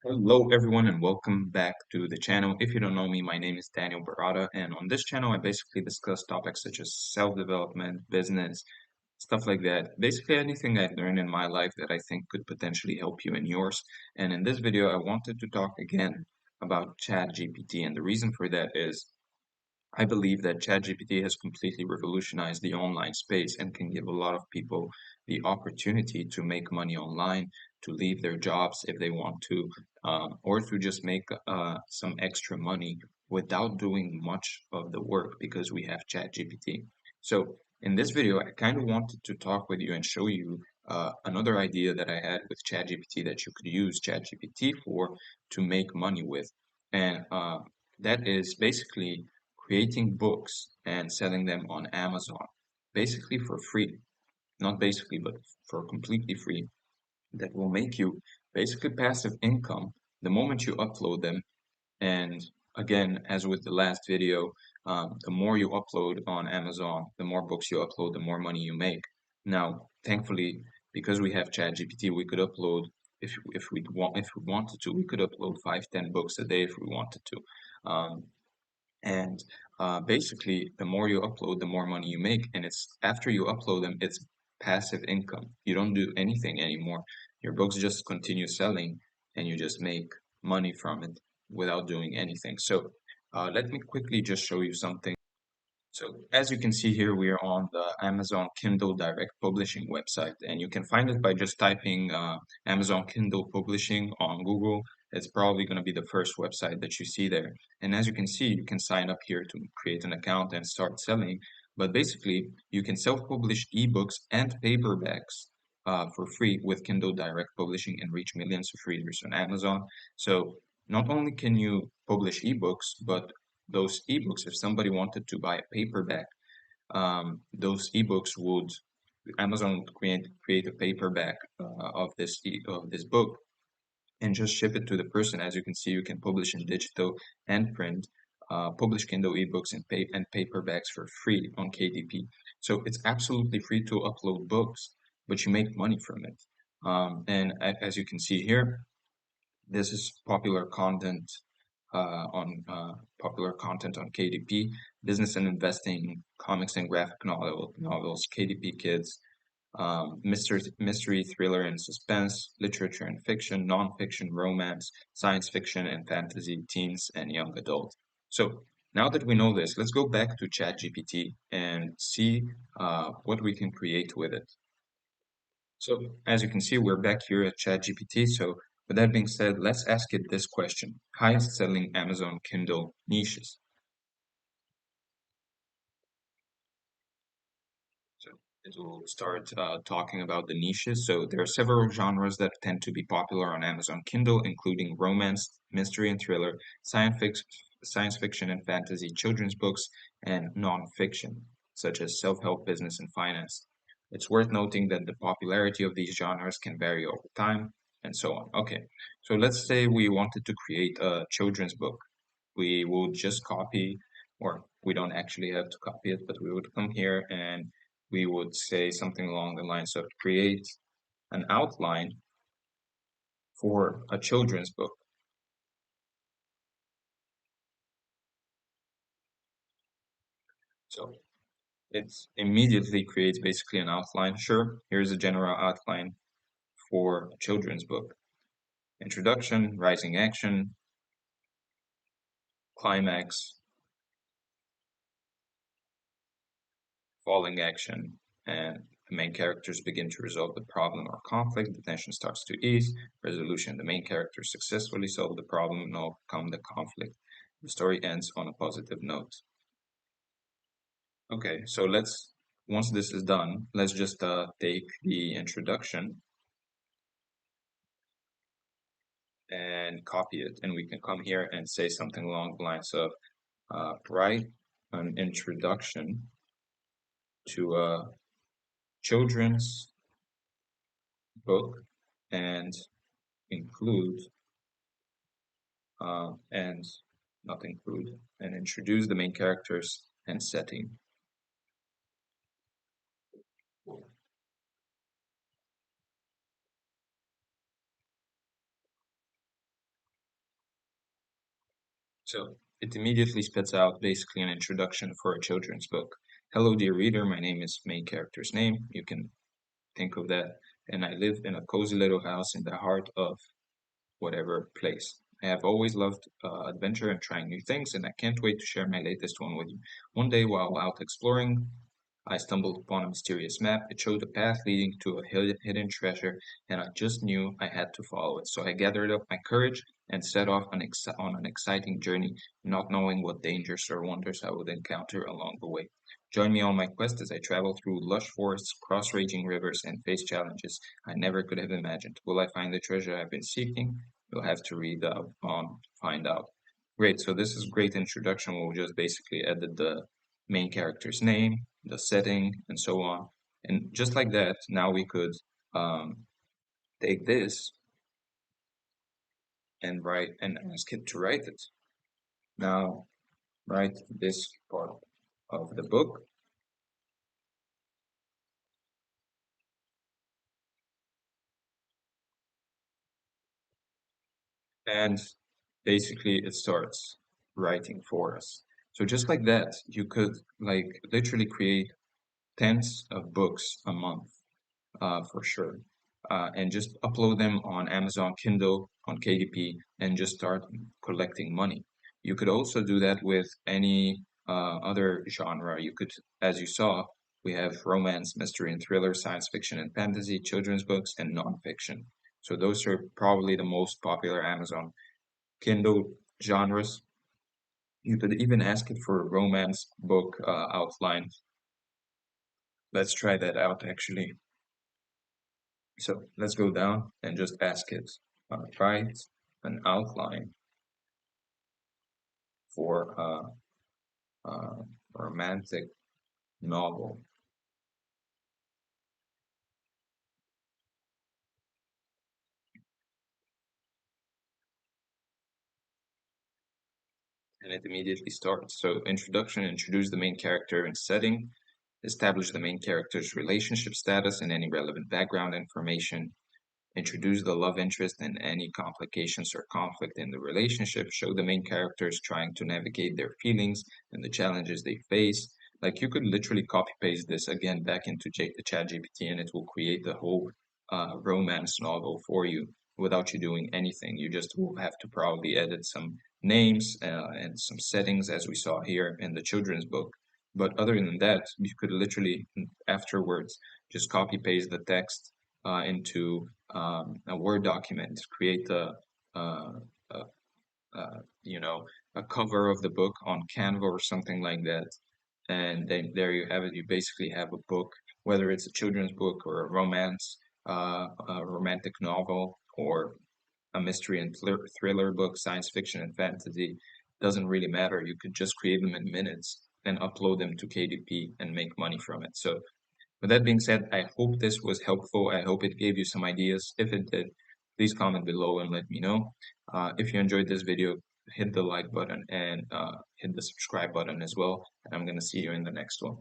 Hello, everyone, and welcome back to the channel. If you don't know me, my name is Daniel Barada, and on this channel, I basically discuss topics such as self-development, business, stuff like that. Basically, anything I've learned in my life that I think could potentially help you in yours. And in this video, I wanted to talk again about ChatGPT, and the reason for that is I believe that ChatGPT has completely revolutionized the online space and can give a lot of people the opportunity to make money online, to leave their jobs if they want to, or to just make some extra money without doing much of the work because we have ChatGPT. So in this video, I kind of wanted to talk with you and show you another idea that I had with ChatGPT that you could use ChatGPT for to make money with. And that is basically creating books and selling them on Amazon, basically for free. Not basically, but for completely free. That will make you basically passive income the moment you upload them. And again, as with the last video, the more you upload on Amazon, the more books you upload, the more money you make. Now, thankfully, because we have ChatGPT, we could upload if we wanted to, we could upload 5, 10 books a day if we wanted to. And basically, the more you upload, the more money you make. And it's after you upload them, it's passive income. You don't do anything anymore. Your books just continue selling, and you just make money from it without doing anything. So let me quickly just show you something. So as you can see here, we are on the Amazon Kindle Direct Publishing website, and you can find it by just typing Amazon Kindle Publishing on Google. It's probably going to be the first website that you see there. And as you can see, you can sign up here to create an account and start selling. But basically, you can self-publish ebooks and paperbacks for free with Kindle Direct Publishing and reach millions of readers on Amazon. So not only can you publish ebooks, but those ebooks, if somebody wanted to buy a paperback, those ebooks would Amazon would create a paperback of this book and just ship it to the person. As you can see, you can publish in digital and print, publish Kindle ebooks and paperbacks for free on KDP. So it's absolutely free to upload books, but you make money from it. As you can see here, this is popular content on KDP, business and investing, comics and graphic novels, KDP Kids, mystery, thriller, and suspense, literature and fiction, nonfiction, romance, science fiction and fantasy, teens and young adult. So now that we know this, let's go back to ChatGPT and see what we can create with it. So as you can see, we're back here at ChatGPT. So with that being said, let's ask it this question. Highest selling Amazon Kindle niches. So it will start talking about the niches. So there are several genres that tend to be popular on Amazon Kindle, including romance, mystery and thriller, science fiction and fantasy, children's books, and nonfiction, such as self-help, business, and finance. It's worth noting that the popularity of these genres can vary over time, and so on. Okay, so let's say we wanted to create a children's book. We would just copy, or we don't actually have to copy it, but we would come here and we would say something along the lines of create an outline for a children's book. So it immediately creates basically an outline. Sure, here's a general outline for a children's book. Introduction, rising action, climax, falling action, and the main characters begin to resolve the problem or conflict. The tension starts to ease. Resolution: the main characters successfully solve the problem and overcome the conflict. The story ends on a positive note. Okay, so once this is done, let's just take the introduction and copy it. And we can come here and say something along the lines of write an introduction to a children's book and include and not include and introduce the main characters and setting. So it immediately spits out basically an introduction for a children's book. Hello, dear reader. My name is main character's name. You can think of that. And I live in a cozy little house in the heart of whatever place. I have always loved adventure and trying new things, and I can't wait to share my latest one with you. One day, while out exploring, I stumbled upon a mysterious map. It showed a path leading to a hidden treasure, and I just knew I had to follow it. So I gathered up my courage and set off on an exciting journey, not knowing what dangers or wonders I would encounter along the way. Join me on my quest as I travel through lush forests, cross raging rivers, and face challenges I never could have imagined. Will I find the treasure I've been seeking? You'll have to read on to find out. Great, so this is great introduction. We'll just basically edit the main character's name, the setting, and so on. And just like that, now we could um, take this and write and ask it to write it. Now, write this part of the book, and basically it starts writing for us. So just like that, you could like literally create tens of books a month for sure. And just upload them on Amazon Kindle, on KDP, and just start collecting money. You could also do that with any other genre. You could, as you saw, we have romance, mystery and thriller, science fiction and fantasy, children's books, and nonfiction. So those are probably the most popular Amazon Kindle genres. You could even ask it for a romance book outline. Let's try that out actually. So let's go down and just ask it, write an outline for a romantic novel. And it immediately starts. So introduction, introduce the main character and setting, establish the main character's relationship status and any relevant background information, introduce the love interest and any complications or conflict in the relationship, show the main characters trying to navigate their feelings and the challenges they face. Like you could literally copy paste this again back into ChatGPT and it will create the whole romance novel for you without you doing anything. You just will have to probably edit some names and some settings as we saw here in the children's book. But other than that, you could literally afterwards just copy paste the text into a Word document, create uh, a, you know, a cover of the book on Canva or something like that. And then there you have it. You basically have a book, whether it's a children's book or a romance, a romantic novel, or a mystery and thriller book, science fiction and fantasy. Doesn't really matter. You could just create them in minutes and upload them to KDP and make money from it. So with that being said, I hope this was helpful. I hope it gave you some ideas. If it did, please comment below and let me know. If you enjoyed this video, hit the like button and hit the subscribe button as well. And I'm going to see you in the next one.